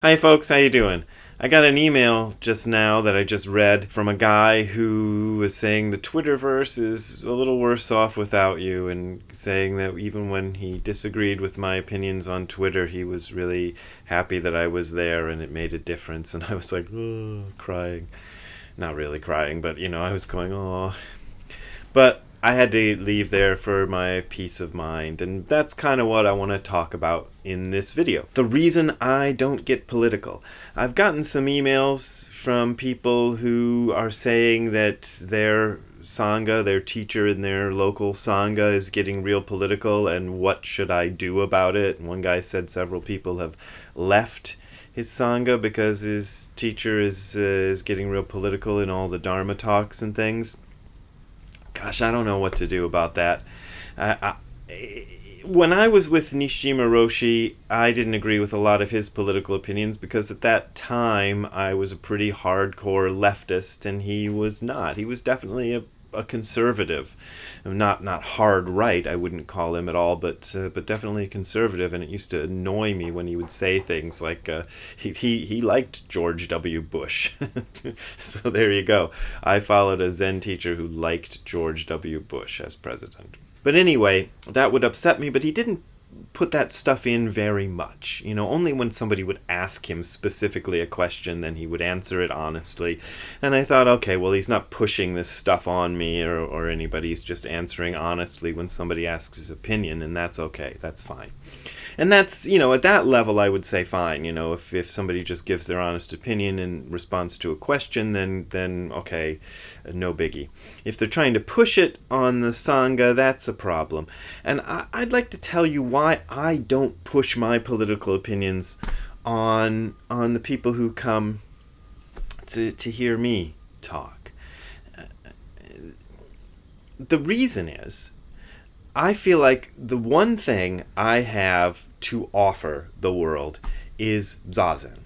Hi folks, how you doing? I got an email just now that I just read from a guy who was saying the Twitterverse is a little worse off without you, and saying that even when he disagreed with my opinions on Twitter, he was really happy that I was there and it made a difference. And I was like, oh, crying. Not really crying, but I was going, oh. But I had to leave there for my peace of mind, and that's kind of what I want to talk about in this video. The reason I don't get political. I've gotten some emails from people who are saying that their Sangha, their teacher in their local Sangha, is getting real political, and what should I do about it? And one guy said several people have left his Sangha because his teacher is getting real political in all the Dharma talks and things. Gosh, I don't know what to do about that. When I was with Mishima Roshi, I didn't agree with a lot of his political opinions because at that time I was a pretty hardcore leftist and he was not. He was definitely a conservative, not hard right. I wouldn't call him at all, but definitely a conservative. And it used to annoy me when he would say things like he liked George W. Bush. So there you go. I followed a Zen teacher who liked George W. Bush as president. But anyway, that would upset me. But he didn't put that stuff in very much. Only when somebody would ask him specifically a question, then he would answer it honestly. And I thought, okay, well, he's not pushing this stuff on me or anybody. He's just answering honestly when somebody asks his opinion, and that's okay. That's fine. And that's, at that level, I would say fine. If somebody just gives their honest opinion in response to a question, then okay, no biggie. If they're trying to push it on the Sangha, that's a problem. And I'd like to tell you why I don't push my political opinions on the people who come to hear me talk. The reason is, I feel like the one thing I have to offer the world is Zazen.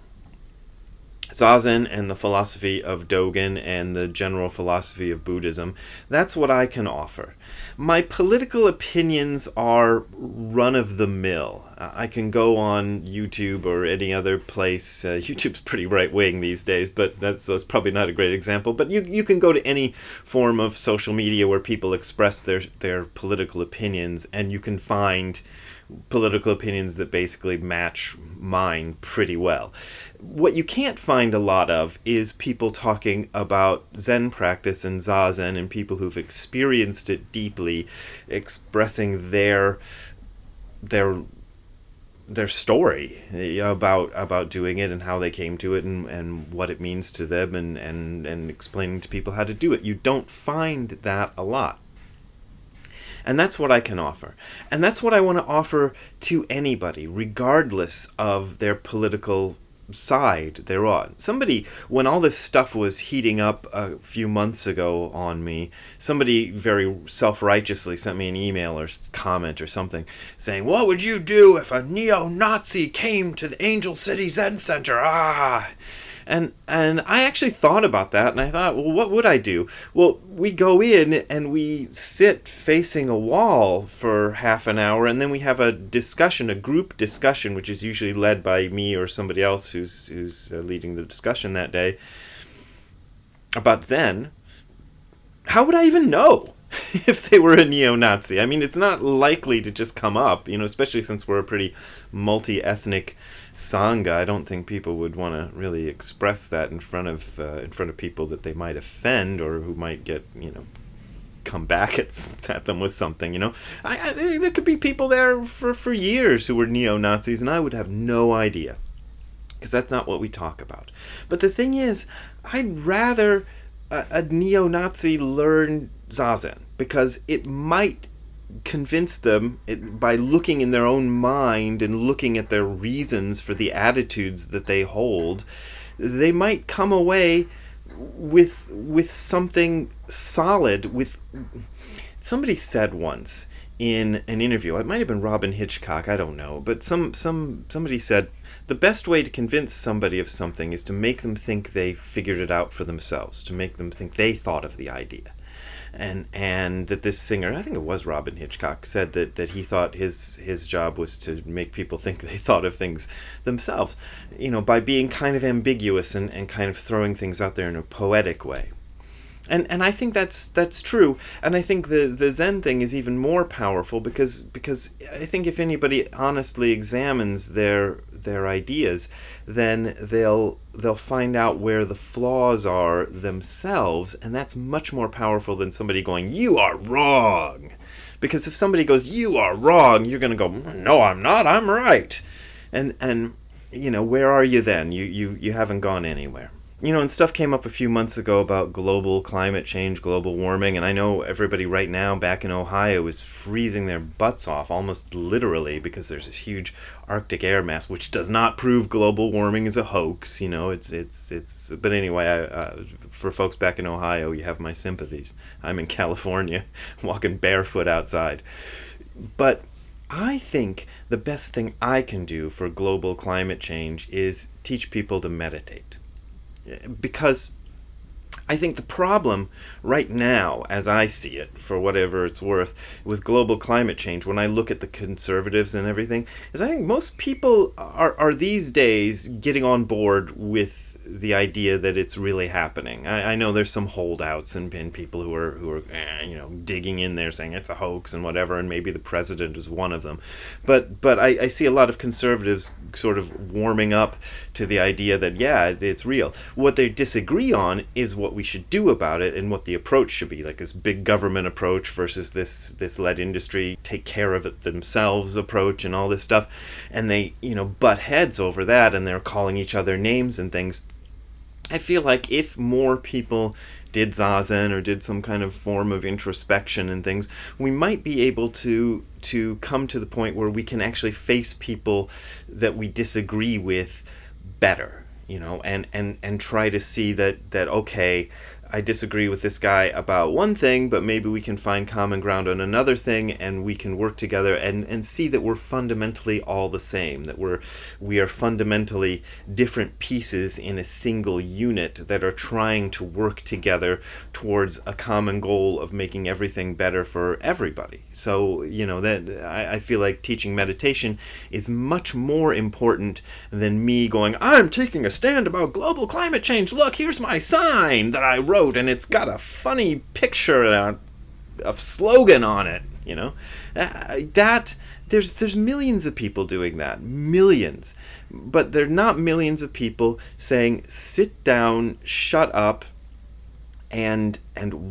Zazen and the philosophy of Dogen and the general philosophy of Buddhism, that's what I can offer. My political opinions are run-of-the-mill. I can go on YouTube or any other place. YouTube's pretty right-wing these days, but that's probably not a great example. But you can go to any form of social media where people express their political opinions, and you can find political opinions that basically match mine pretty well. What you can't find a lot of is people talking about Zen practice and Zazen, and people who've experienced it deeply, expressing their story about doing it and how they came to it and what it means to them, and explaining to people how to do it. You don't find that a lot. And that's what I can offer. And that's what I want to offer to anybody, regardless of their political side they're on. Somebody, when all this stuff was heating up a few months ago on me, somebody very self-righteously sent me an email or comment or something saying, "What would you do if a neo-Nazi came to the Angel City Zen Center?" And I actually thought about that, and I thought, well, what would I do? Well, we go in and we sit facing a wall for half an hour, and then we have a discussion, a group discussion, which is usually led by me or somebody else who's leading the discussion that day about Zen. How would I even know if they were a neo-Nazi? I mean, it's not likely to just come up, especially since we're a pretty multi-ethnic Sangha. I don't think people would want to really express that in front of people that they might offend or who might get, come back at them with something, there could be people there for years who were neo-Nazis, and I would have no idea, because that's not what we talk about. But the thing is, I'd rather a neo-Nazi learn Zazen, because it might convince them, by looking in their own mind and looking at their reasons for the attitudes that they hold, they might come away with something solid. With somebody said once in an interview, it might have been Robin Hitchcock, I don't know, but somebody said the best way to convince somebody of something is to make them think they figured it out for themselves, to make them think they thought of the idea. and that this singer, I think it was Robin Hitchcock, said that he thought his job was to make people think they thought of things themselves, by being kind of ambiguous and kind of throwing things out there in a poetic way. And I think that's true, and I think the Zen thing is even more powerful because I think if anybody honestly examines their ideas, then they'll find out where the flaws are themselves, and that's much more powerful than somebody going, "You are wrong." Because if somebody goes, "You are wrong," you're going to go, "No, I'm not. I'm right." And where are you then? You haven't gone anywhere. And stuff came up a few months ago about global climate change, global warming, and I know everybody right now back in Ohio is freezing their butts off, almost literally, because there's this huge Arctic air mass, which does not prove global warming is a hoax. But anyway, for folks back in Ohio, you have my sympathies. I'm in California, walking barefoot outside. But I think the best thing I can do for global climate change is teach people to meditate. Because I think the problem right now, as I see it, for whatever it's worth, with global climate change, when I look at the conservatives and everything, is I think most people are these days getting on board with the idea that it's really happening. I know there's some holdouts and people who are digging in there saying it's a hoax and whatever, and maybe the president is one of them. But I see a lot of conservatives sort of warming up to the idea that, yeah, it's real. What they disagree on is what we should do about it and what the approach should be, like this big government approach versus this let industry take care of it themselves approach and all this stuff. And they, butt heads over that, and they're calling each other names and things. I feel like if more people did Zazen or did some kind of form of introspection and things, we might be able to come to the point where we can actually face people that we disagree with better, and try to see that okay, I disagree with this guy about one thing, but maybe we can find common ground on another thing, and we can work together and see that we're fundamentally all the same, that we are fundamentally different pieces in a single unit that are trying to work together towards a common goal of making everything better for everybody. So, that I feel like teaching meditation is much more important than me going, "I'm taking a stand about global climate change. Look, here's my sign that I wrote, and it's got a funny picture and a slogan on it." That there's millions of people doing that, millions, but they're not millions of people saying, "Sit down, shut up, and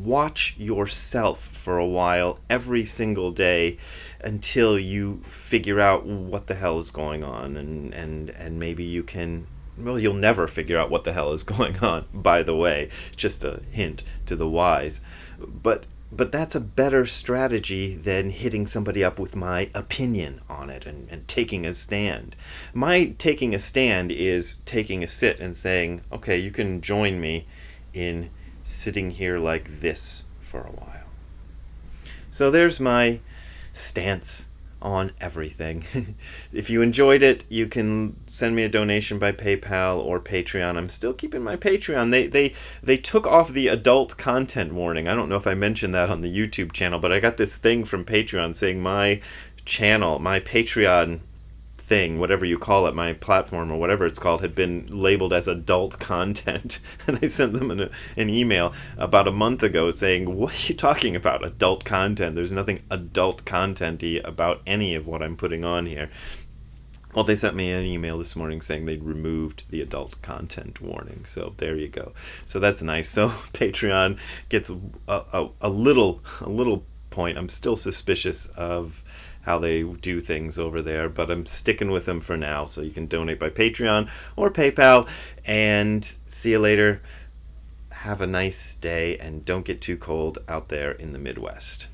watch yourself for a while every single day until you figure out what the hell is going on, and maybe you can." Well, you'll never figure out what the hell is going on, by the way. Just a hint to the wise. But that's a better strategy than hitting somebody up with my opinion on it and taking a stand. My taking a stand is taking a sit and saying, okay, you can join me in sitting here like this for a while. So there's my stance on everything. If you enjoyed it, you can send me a donation by PayPal or Patreon. I'm still keeping my Patreon. They took off the adult content warning. I don't know if I mentioned that on the YouTube channel, but I got this thing from Patreon saying my channel, my Patreon thing, whatever you call it, my platform or whatever it's called, had been labeled as adult content. And I sent them an email about a month ago saying, "What are you talking about, adult content? There's nothing adult content-y about any of what I'm putting on here." Well, they sent me an email this morning saying they'd removed the adult content warning. So there you go. So that's nice. So Patreon gets a little point. I'm still suspicious of how they do things over there, but I'm sticking with them for now. So you can donate by Patreon or PayPal, and see you later. Have a nice day, and don't get too cold out there in the Midwest.